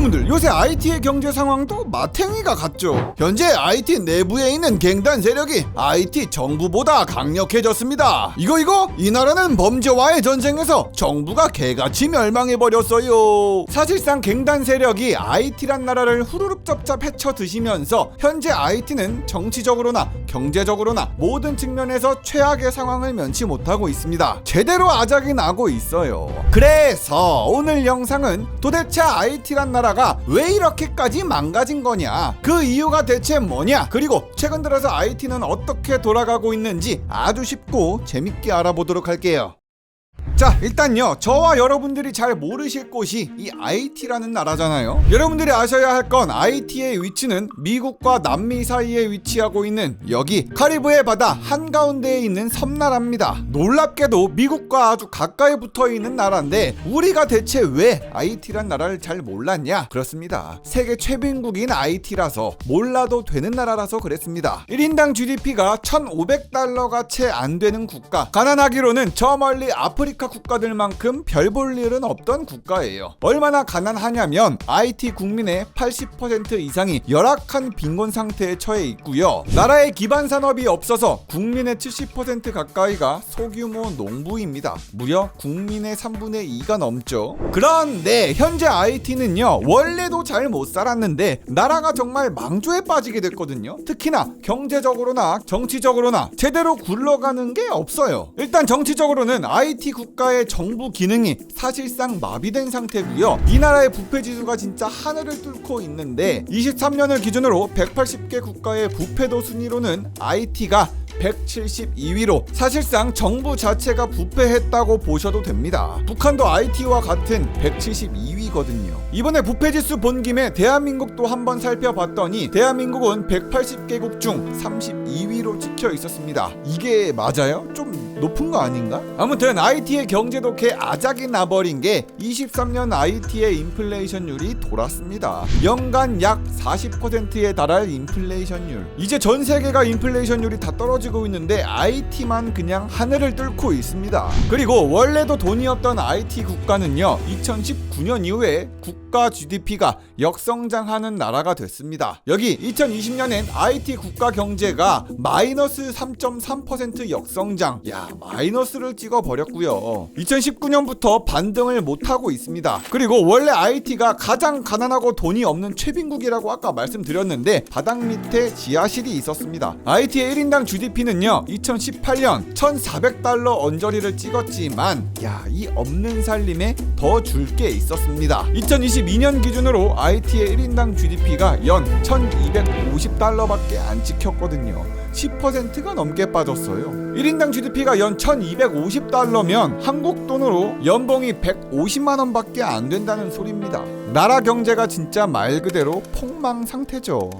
여러분들, 요새 IT의 경제 상황도 마탱이가 같죠. 현재 IT 내부에 있는 갱단 세력이 IT 정부보다 강력해졌습니다. 이 나라는 범죄와의 전쟁에서 정부가 개같이 멸망해버렸어요. 사실상 갱단 세력이 IT란 나라를 후루룩 쩝쩝 헤쳐 드시면서 현재 IT는 정치적으로나 경제적으로나 모든 측면에서 최악의 상황을 면치 못하고 있습니다. 제대로 아작이 나고 있어요. 그래서 오늘 영상은 도대체 IT란 나라가 왜 이렇게까지 망가진 거냐, 그 이유가 대체 뭐냐, 그리고 최근 들어서 IT는 어떻게 돌아가고 있는지 아주 쉽고 재밌게 알아보도록 할게요. 자, 일단요, 저와 여러분들이 잘 모르실 곳이 이 IT라는 나라잖아요. 여러분들이 아셔야 할 건 IT의 위치는 미국과 남미 사이에 위치하고 있는 여기 카리브해 바다 한가운데에 있는 섬나라입니다. 놀랍게도 미국과 아주 가까이 붙어있는 나라인데 우리가 대체 왜 IT란 나라를 잘 몰랐냐? 그렇습니다. 세계 최빈국인 IT라서 몰라도 되는 나라라서 그랬습니다. 1인당 GDP가 1,500달러가 채 안 되는 국가, 가난하기로는 저 멀리 아프리카 국가들만큼 별 볼 일은 없던 국가예요. 얼마나 가난하냐면 IT 국민의 80% 이상이 열악한 빈곤 상태에 처해 있고요. 나라의 기반 산업이 없어서 국민의 70% 가까이가 소규모 농부입니다. 무려 국민의 3분의 2가 넘죠. 그런데 현재 IT는요, 원래도 잘 못 살았는데 나라가 정말 망조에 빠지게 됐거든요. 특히나 경제적으로나 정치적으로나 제대로 굴러가는 게 없어요. 일단 정치적으로는 IT 국가의 정부 기능이 사실상 마비된 상태고요. 이 나라의 부패 지수가 진짜 하늘을 뚫고 있는데 23년을 기준으로 180개 국가의 부패도 순위로는 IT가 172위로 사실상 정부 자체가 부패했다고 보셔도 됩니다. 북한도 IT와 같은 172위거든요. 이번에 부패지수 본 김에 대한민국도 한번 살펴봤더니 대한민국은 180개국 중 32위로 찍혀 있었습니다. 이게 맞아요? 좀 높은 거 아닌가? 아무튼 IT의 경제도 개 아작이 나버린 게 23년 IT의 인플레이션율이 돌았습니다. 연간 약 40%에 달할 인플레이션율. 이제 전 세계가 인플레이션율이 다 떨어지고 있는데 IT만 그냥 하늘을 뚫고 있습니다. 그리고 원래도 돈이 없던 IT 국가는요, 2019년 이후에 국가 GDP가 역성장하는 나라가 됐습니다. 여기 2020년엔 IT 국가 경제가 마이너스 3.3% 역성장. 야, 마이너스를 찍어버렸고요. 2019년부터 반등을 못하고 있습니다. 그리고 원래 IT가 가장 가난하고 돈이 없는 최빈국이라고 아까 말씀드렸는데 바닥 밑에 지하실이 있었습니다. IT의 1인당 GDP는요, 2018년 1,400달러 언저리를 찍었지만 이 없는 살림에 더 줄 게 있었습니다. 2022년 기준으로 IT의 1인당 GDP가 연 1,250달러밖에 안 찍혔거든요. 10%가 넘게 빠졌어요. 1인당 GDP가 연 1,250달러면 한국 돈으로 연봉이 150만원 밖에 안 된다는 소리입니다. 나라 경제가 진짜 말 그대로 폭망 상태죠.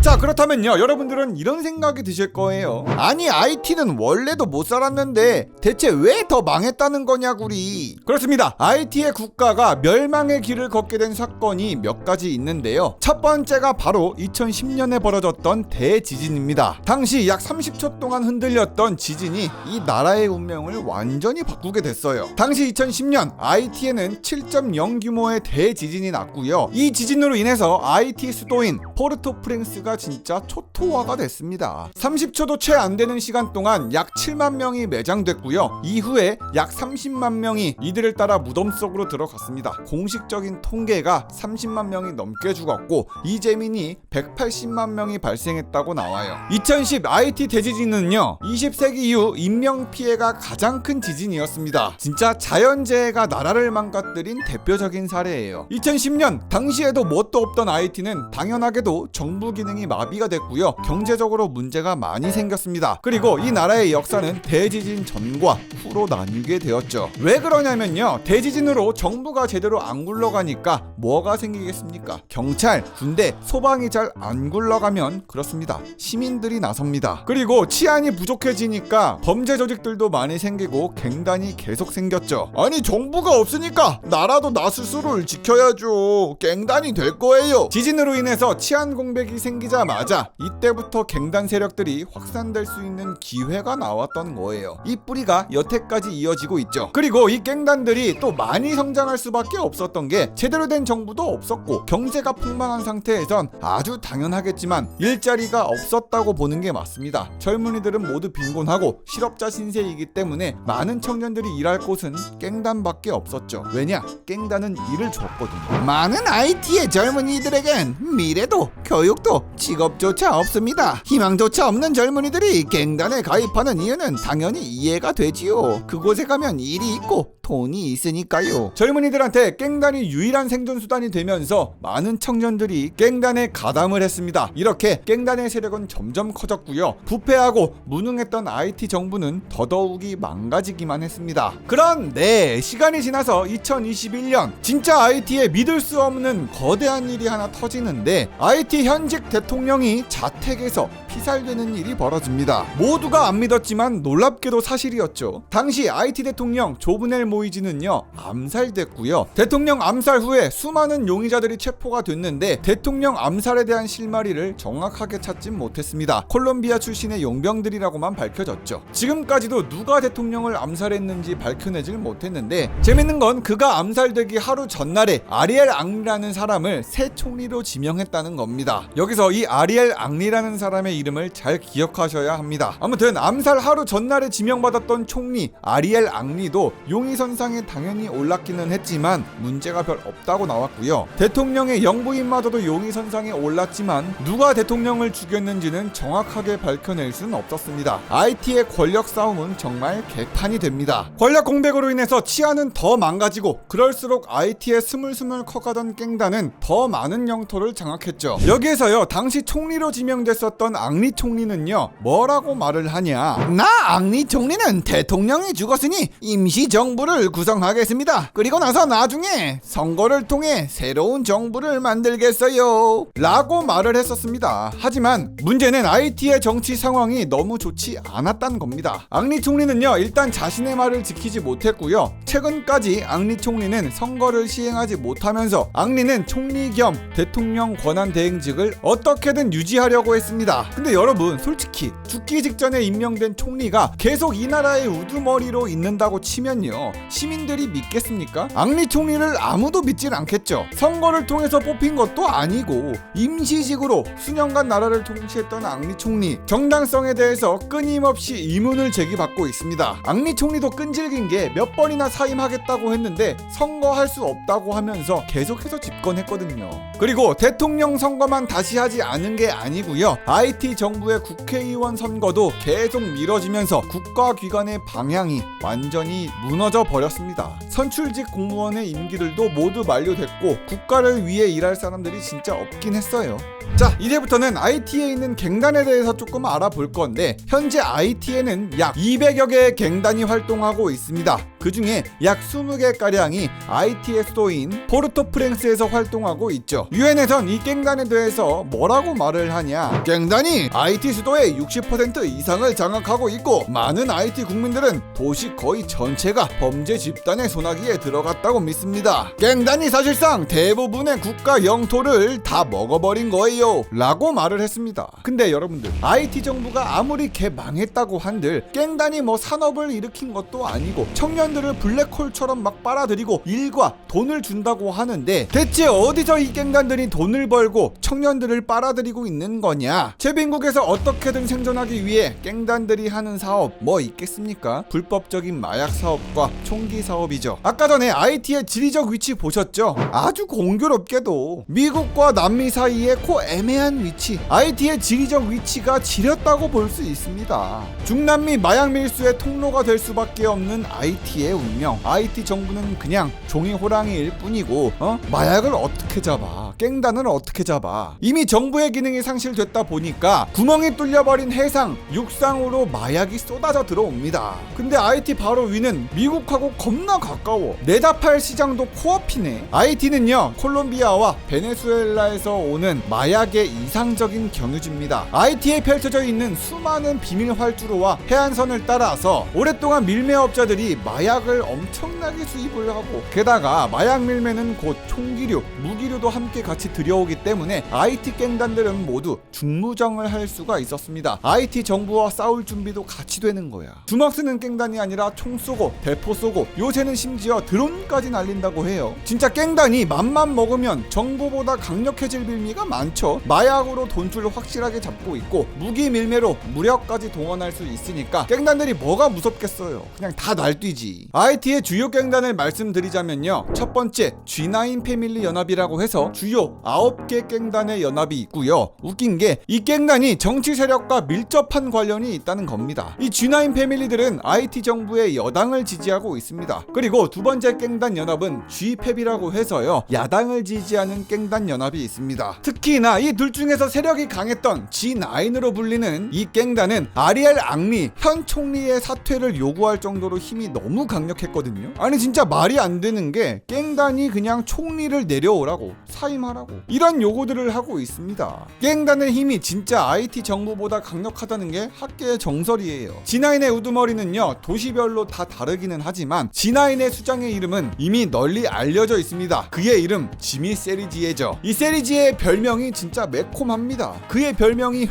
자, 그렇다면요, 여러분들은 이런 생각이 드실 거예요. 아니, IT는 원래도 못 살았는데 대체 왜 더 망했다는 거냐구리. 그렇습니다. IT의 국가가 멸망의 길을 걷게 된 사건이 몇 가지 있는데요. 첫 번째가 바로 2010년에 벌어졌던 대지진입니다. 당시 약 30초 동안 흔들렸던 지진이 이 나라의 운명을 완전히 바꾸게 됐어요. 당시 2010년 IT에는 7.0 규모의 대지진이 났고요. 이 지진으로 인해서 IT 수도인 포르토프랭스가 진짜 초토화가 됐습니다. 30초도 채 안 되는 시간 동안 약 7만 명이 매장됐고요. 이후에 약 30만 명이 이들을 따라 무덤 속으로 들어갔습니다. 공식적인 통계가 30만 명이 넘게 죽었고 이재민이 180만 명이 발생했다고 나와요. 2010 IT 대지진은요, 20세기 이후 인명피해가 가장 큰 지진이었습니다. 진짜 자연재해가 나라를 망가뜨린 대표적인 사례예요. 2010년 당시에도 뭣도 없던 IT는 당연하게도 정부 기능이 마비가 됐고요. 경제적으로 문제가 많이 생겼습니다. 그리고 이 나라의 역사는 대지진 전과 후로 나뉘게 되었죠. 왜 그러냐면요, 대지진으로 정부가 제대로 안 굴러가니까 뭐가 생기겠습니까? 경찰, 군대, 소방이 잘 안 굴러가면 그렇습니다, 시민들이 나섭니다. 그리고 치안이 부족해지니까 범죄 조직들도 많이 생기고 갱단이 계속 생겼죠. 아니, 정부가 없으니까 나라도 나 스스로를 지켜야죠. 갱단이 될 거예요. 지진으로 인해서 치안 공백이 생기지 생기자마자 이때부터 갱단 세력들이 확산될 수 있는 기회가 나왔던 거예요. 이 뿌리가 여태까지 이어지고 있죠. 그리고 이 갱단들이 또 많이 성장할 수밖에 없었던 게 제대로 된 정부도 없었고 경제가 풍만한 상태에선 아주 당연하겠지만 일자리가 없었다고 보는 게 맞습니다. 젊은이들은 모두 빈곤하고 실업자 신세이기 때문에 많은 청년들이 일할 곳은 갱단밖에 없었죠. 왜냐? 갱단은 일을 줬거든요. 많은 IT의 젊은이들에겐 미래도 교육도 직업조차 없습니다. 희망조차 없는 젊은이들이 갱단에 가입하는 이유는 당연히 이해가 되지요. 그곳에 가면 일이 있고 돈이 있으니까요. 젊은이들한테 갱단이 유일한 생존 수단이 되면서 많은 청년들이 갱단에 가담을 했습니다. 이렇게 갱단의 세력은 점점 커졌고요. 부패하고 무능했던 IT 정부는 더더욱이 망가지기만 했습니다. 그런데 시간이 지나서 2021년 진짜 IT에 믿을 수 없는 거대한 일이 하나 터지는데 IT 현직 대통령이 자택에서 피살되는 일이 벌어집니다. 모두가 안 믿었지만 놀랍게도 사실이었죠. 당시 IT 대통령 조브넬 모이지는요 암살됐고요. 대통령 암살 후에 수많은 용의자들이 체포가 됐는데 대통령 암살에 대한 실마리를 정확하게 찾진 못했습니다. 콜롬비아 출신의 용병들이라고만 밝혀졌죠. 지금까지도 누가 대통령을 암살했는지 밝혀내질 못했는데 재밌는 건 그가 암살되기 하루 전날에 아리엘 앙리라는 사람을 새 총리로 지명했다는 겁니다. 여기서 이 아리엘 앙리라는 사람의 이름을 잘 기억하셔야 합니다. 아무튼 암살 하루 전날에 지명받았던 총리 아리엘 앙리도 용의선상에 당연히 올랐기는 했지만 문제가 별 없다고 나왔고요. 대통령의 영부인마저도 용의선상에 올랐지만 누가 대통령을 죽였는지는 정확하게 밝혀낼 수는 없었습니다. IT의 권력 싸움은 정말 개판이 됩니다. 권력 공백으로 인해서 치안은 더 망가지고 그럴수록 IT의 스물스물 커가던 갱단은 더 많은 영토를 장악했죠. 여기에서요 당시 총리로 지명됐었던 앙리 총리는요 뭐라고 말을 하냐. 나 앙리 총리는 대통령이 죽었으니 임시정부를 구성하겠습니다. 그리고 나서 나중에 선거를 통해 새로운 정부를 만들겠어요 라고 말을 했었습니다. 하지만 문제는 IT의 정치 상황이 너무 좋지 않았다는 겁니다. 앙리 총리는요 일단 자신의 말을 지키지 못했고요. 최근까지 앙리 총리는 선거를 시행하지 못하면서 앙리는 총리 겸 대통령 권한대행직을 어떻게든 유지하려고 했습니다. 근데 여러분 솔직히 죽기 직전에 임명된 총리가 계속 이 나라의 우두머리로 있는다고 치면요 시민들이 믿겠습니까? 앙리 총리를 아무도 믿질 않겠죠. 선거를 통해서 뽑힌 것도 아니고 임시직으로 수년간 나라를 통치했던 앙리 총리 정당성에 대해서 끊임없이 의문을 제기받고 있습니다. 앙리 총리도 끈질긴 게 몇 번이나 사임하겠다고 했는데 선거할 수 없다고 하면서 계속해서 집권했거든요. 그리고 대통령 선거만 다시 하지 않은 게 아니고요. IT 정부의 국회의원 선거도 계속 미뤄지면서 국가기관의 방향이 완전히 무너져 버렸습니다. 선출직 공무원의 임기들도 모두 만료됐고 국가를 위해 일할 사람들이 진짜 없긴 했어요. 자, 이제부터는 IT에 있는 갱단에 대해서 조금 알아볼 건데 현재 IT에는 약 200여 개의 갱단이 활동하고 있습니다. 그 중에 약 20개가량이 IT의 수도인 포르토프랭스에서 활동하고 있죠. 유엔에선 이 갱단에 대해서 뭐라고 말을 하냐. 갱단이 IT 수도의 60% 이상을 장악하고 있고 많은 IT 국민들은 도시 거의 전체가 범죄 집단의 소나기에 들어갔다고 믿습니다. 갱단이 사실상 대부분의 국가 영토를 다 먹어버린 거예요 라고 말을 했습니다. 근데 여러분들 IT 정부가 아무리 개망했다고 한들 갱단이 뭐 산업을 일으킨 것도 아니고 청년들을 블랙홀처럼 막 빨아들이고 일과 돈을 준다고 하는데 대체 어디서 이 갱단들이 돈을 벌고 청년들을 빨아들이고 있는 거냐. 최빈국에서 어떻게든 생존하기 위해 갱단들이 하는 사업 뭐 있겠습니까? 불법적인 마약 사업과 총기 사업이죠. 아까 전에 IT의 지리적 위치 보셨죠? 아주 공교롭게도 미국과 남미 사이에 애매한 위치, IT의 지리적 위치가 지렸다고 볼 수 있습니다. 중남미 마약 밀수의 통로가 될 수밖에 없는 IT의 운명. IT 정부는 그냥 종이 호랑이일 뿐이고 마약을 어떻게 잡아? 갱단을 어떻게 잡아? 이미 정부의 기능이 상실됐다 보니까 구멍이 뚫려버린 해상, 육상으로 마약이 쏟아져 들어옵니다. 근데 IT 바로 위는 미국하고 겁나 가까워. 내다 팔 시장도 코앞이네. IT는요 콜롬비아와 베네수엘라에서 오는 마약의 이상적인 경유지입니다. IT에 펼쳐져 있는 수많은 비밀 활주로와 해안선을 따라서 오랫동안 밀매업자들이 마약을 엄청나게 수입을 하고 게다가 마약 밀매는 곧 총기류, 무기류도 함께 같이 들여오기 때문에 IT 갱단들은 모두 중무장을 할 수가 있었습니다. IT 정부와 싸울 준비도 같이 되는 거야. 주먹 쓰는 갱단이 아니라 총 쏘고 대포 쏘고 요새는 심지어 드론까지 날린다고 해요. 진짜 갱단이 맘만 먹으면 정부보다 강력해질 빌미가 많죠. 마약으로 돈줄 확실하게 잡고 있고 무기 밀매로 무력까지 동원할 수 있으니까 갱단들이 뭐가 무섭겠어요. 그냥 다 날뛰지. IT의 주요 갱단을 말씀드리자면요, 첫 번째 G9 패밀리 연합이라고 해서 주요 9개 갱단의 연합이 있고요. 웃긴 게 이 갱단이 정치 세력과 밀접한 관련이 있다는 겁니다. 이 G9 패밀리들은 IT 정부의 여당을 지지하고 있습니다. 그리고 두 번째 갱단 연합은 G패비라고 해서요, 야당을 지지하는 갱단 연합이 있습니다. 특히나 이 둘 중에서 세력이 강했던 G9으로 불리는 이 갱단은 아리엘 앙리 현 총리의 사퇴를 요구할 정도로 힘이 너무 강력했거든요. 아니 진짜 말이 안 되는 게 갱단이 그냥 총리를 내려오라고, 사임하라고 이런 요구들을 하고 있습니다. 갱단의 힘이 진짜 IT 정부보다 강력하다는 게 학계의 정설이에요. G9의 우두머리는요, 도시별로 다 다르기는 하지만 G9의 수장의 이름은 이미 널리 알려져 있습니다. 그의 이름 지미 세리지에죠. 이 세리지의 별명이 진짜 매콤합니다. 그의 별명이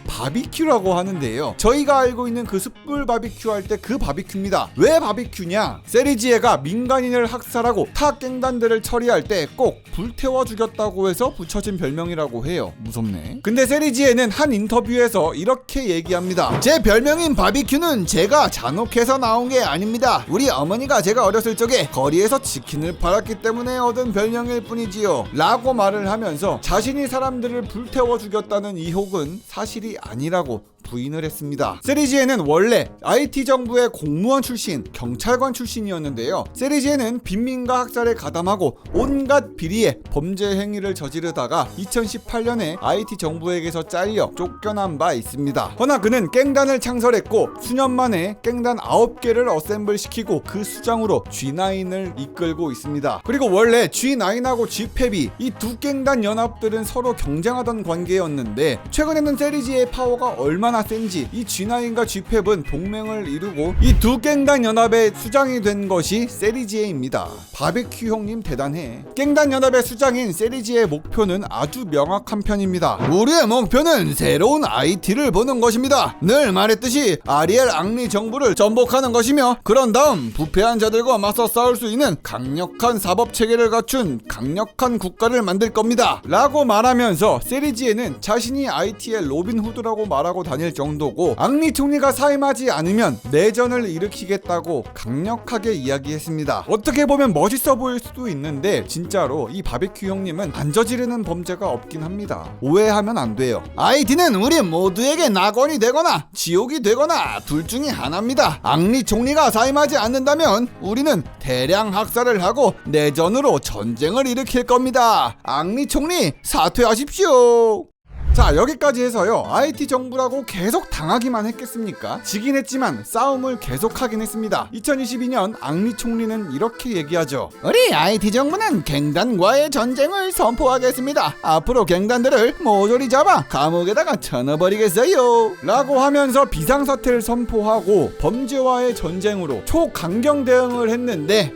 바비큐라고 하는데요, 저희가 알고 있는 그 숯불 바비큐 할 때 그 바비큐입니다. 왜 바비큐냐? 세리지에가 민간인을 학살하고 타 갱단들을 처리할 때 꼭 불태워 죽였다고 해서 붙여진 별명이라고 해요. 무섭네. 근데 세리지에는 한 인터뷰에서 이렇게 얘기합니다. 제 별명인 바비큐는 제가 잔혹해서 나온 게 아닙니다. 우리 어머니가 제가 어렸을 적에 거리에서 치킨을 팔았기 때문에 얻은 별명일 뿐이지요 라고 말을 하면서 자신이 사람들을 불태워 죽였다는 의혹은 사실이 아니라고 부인을 했습니다. 세리지에는 원래 IT 정부의 공무원 출신, 경찰관 출신이었는데요. 세리지에는 빈민가 학살에 가담하고 온갖 비리의 범죄 행위를 저지르다가 2018년에 IT 정부에게서 잘려 쫓겨난 바 있습니다. 허나 그는 갱단을 창설했고 수년 만에 갱단 9개를 어셈블 시키고 그 수장으로 G9을 이끌고 있습니다. 그리고 원래 G9하고 G패비 이 두 갱단 연합들은 서로 경쟁하던 관계였는데 최근에는 세리지의 파워가 얼마나 센지 이 G9과 G패은 동맹을 이루고 이 두 갱단 연합의 수장이 된 것이 세리지에입니다. 바비큐 형님 대단해. 갱단 연합의 수장인 세리지의 목표는 아주 명확한 편입니다. 우리의 목표는 새로운 IT를 보는 것입니다. 늘 말했듯이 아리엘 앙리 정부를 전복하는 것이며 그런 다음 부패한 자들과 맞서 싸울 수 있는 강력한 사법 체계를 갖춘 강력한 국가를 만들 겁니다 라고 말하면서 세리지에는 자신이 IT의 로빈 후드라고 말하고 다닐 정도고 앙리 총리가 사임하지 않으면 내전을 일으키겠다고 강력하게 이야기했습니다. 어떻게 보면 멋있어 보일 수도 있는데 진짜로 이 바비큐 형님은 안 저지르는 범죄가 없긴 합니다. 오해하면 안 돼요. IT는 우리 모두에게 낙원이 되거나 지옥이 되거나 둘 중에 하나입니다. 앙리 총리가 사임하지 않는다면 우리는 대량 학살을 하고 내전으로 전쟁을 일으킬 겁니다. 앙리 총리 사퇴하십시오. 자, 여기까지 해서요, IT 정부라고 계속 당하기만 했겠습니까? 지긴 했지만 싸움을 계속하긴 했습니다. 2022년 앙리 총리는 이렇게 얘기하죠. 우리 IT 정부는 갱단과의 전쟁을 선포하겠습니다. 앞으로 갱단들을 모조리 잡아 감옥에다가 쳐넣어버리겠어요 라고 하면서 비상사태를 선포하고 범죄와의 전쟁으로 초강경 대응을 했는데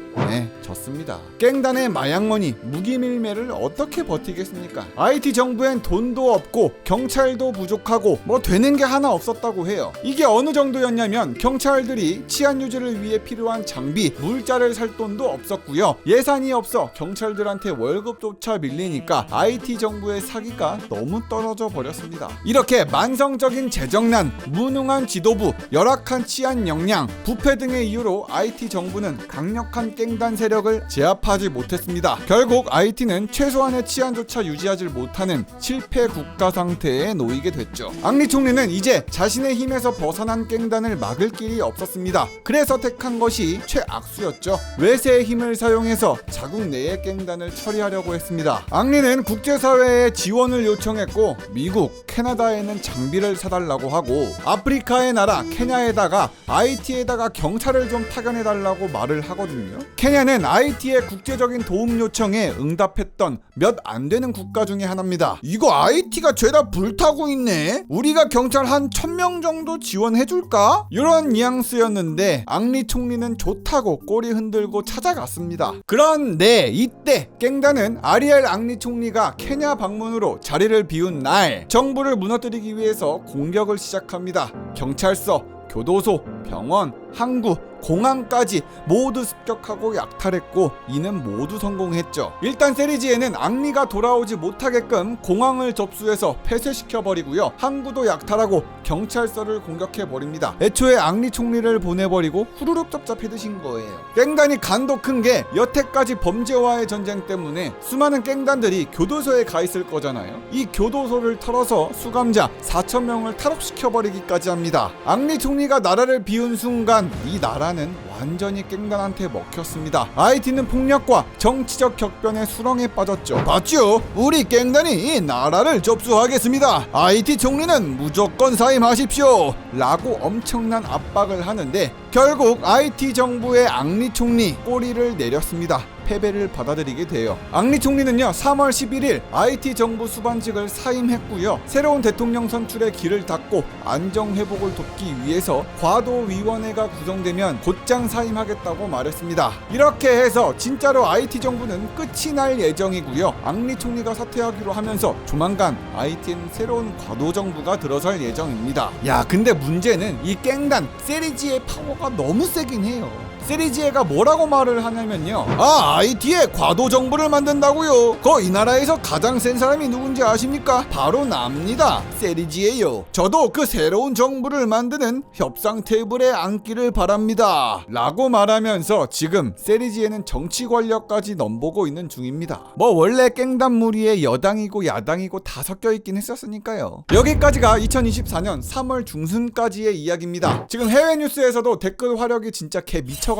졌습니다. 갱단의 마약머니, 무기밀매를 어떻게 버티겠습니까? IT 정부엔 돈도 없고 경찰도 부족하고 뭐 되는 게 하나 없었다고 해요. 이게 어느 정도였냐면 경찰들이 치안 유지를 위해 필요한 장비, 물자를 살 돈도 없었고요. 예산이 없어 경찰들한테 월급조차 밀리니까 IT 정부의 사기가 너무 떨어져 버렸습니다. 이렇게 만성적인 재정난, 무능한 지도부, 열악한 치안 역량, 부패 등의 이유로 IT 정부는 강력한 갱단 세력을 제압하지 못했습니다. 결국 IT는 최소한의 치안조차 유지하지 못하는 실패 국가 상태에 놓이게 됐죠. 앙리 총리는 이제 자신의 힘에서 벗어난 갱단을 막을 길이 없었습니다. 그래서 택한 것이 최악수였죠. 외세의 힘을 사용해서 자국 내의 갱단을 처리하려고 했습니다. 앙리는 국제사회에 지원을 요청했고 미국, 캐나다에는 장비를 사달라고 하고 아프리카의 나라 케냐에다가 IT에다가 경찰을 좀 파견해달라고 말을 하거든요. 케냐는 IT의 국제적인 도움 요청에 응답했던 몇 안 되는 국가 중에 하나입니다. 이거 IT가 죄다 불타고 있네. 우리가 경찰 한 1000명 정도 지원해줄까? 이런 뉘앙스였는데 앙리 총리는 좋다고 꼬리 흔들고 찾아갔습니다. 그런데 이때 깽단은 아리엘 앙리 총리가 케냐 방문으로 자리를 비운 날 정부를 무너뜨리기 위해서 공격을 시작합니다. 경찰서, 교도소, 병원, 항구, 공항까지 모두 습격하고 약탈했고 이는 모두 성공했죠. 일단 세리지에는 앙리가 돌아오지 못하게끔 공항을 접수해서 폐쇄시켜버리고요. 항구도 약탈하고 경찰서를 공격해버립니다. 애초에 앙리 총리를 보내버리고 후루룩 쩝쩝해드신 거예요. 깽단이 간도 큰 게 여태까지 범죄와의 전쟁 때문에 수많은 깽단들이 교도소에 가 있을 거잖아요. 이 교도소를 털어서 수감자 4000명을 탈옥시켜버리기까지 합니다. 앙리 총리가 나라를 비운 순간 이 나라는 완전히 깽단한테 먹혔습니다. IT는 폭력과 정치적 격변의 수렁에 빠졌죠. 맞죠? 우리 깽단이 이 나라를 접수하겠습니다. IT 총리는 무조건 사임하십시오 라고 엄청난 압박을 하는데 결국 IT 정부의 앙리 총리 꼬리를 내렸습니다. 패배를 받아들이게 돼요. 앙리 총리는요 3월 11일 IT 정부 수반직을 사임했고요. 새로운 대통령 선출의 길을 닫고 안정 회복을 돕기 위해서 과도위원회가 구성되면 곧장 사임하겠다고 말했습니다. 이렇게 해서 진짜로 IT 정부는 끝이 날 예정이고요. 앙리 총리가 사퇴하기로 하면서 조만간 IT엔 새로운 과도 정부가 들어설 예정입니다. 야 근데 문제는 이 깽단 세리지의 파워가 너무 세긴 해요. 세리지에가 뭐라고 말을 하냐면요, IT에 과도 정부를 만든다고요. 이 나라에서 가장 센 사람이 누군지 아십니까? 바로 납니다. 세리지에요. 저도 그 새로운 정부를 만드는 협상 테이블에 앉기를 바랍니다 라고 말하면서 지금 세리지에는 정치 권력까지 넘보고 있는 중입니다. 원래 깽단 무리에 여당이고 야당이고 다 섞여 있긴 했었으니까요. 여기까지가 2024년 3월 중순까지의 이야기입니다. 지금 해외 뉴스에서도 댓글 화력이 진짜 개 미쳐가지고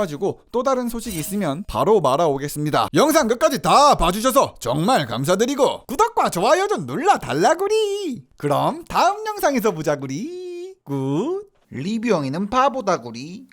또 다른 소식이 있으면 바로 말아오겠습니다. 영상 끝까지 다 봐주셔서 정말 감사드리고 구독과 좋아요 좀 눌러달라구리. 그럼 다음 영상에서 보자구리. 굿. 리뷰형이는 바보다구리.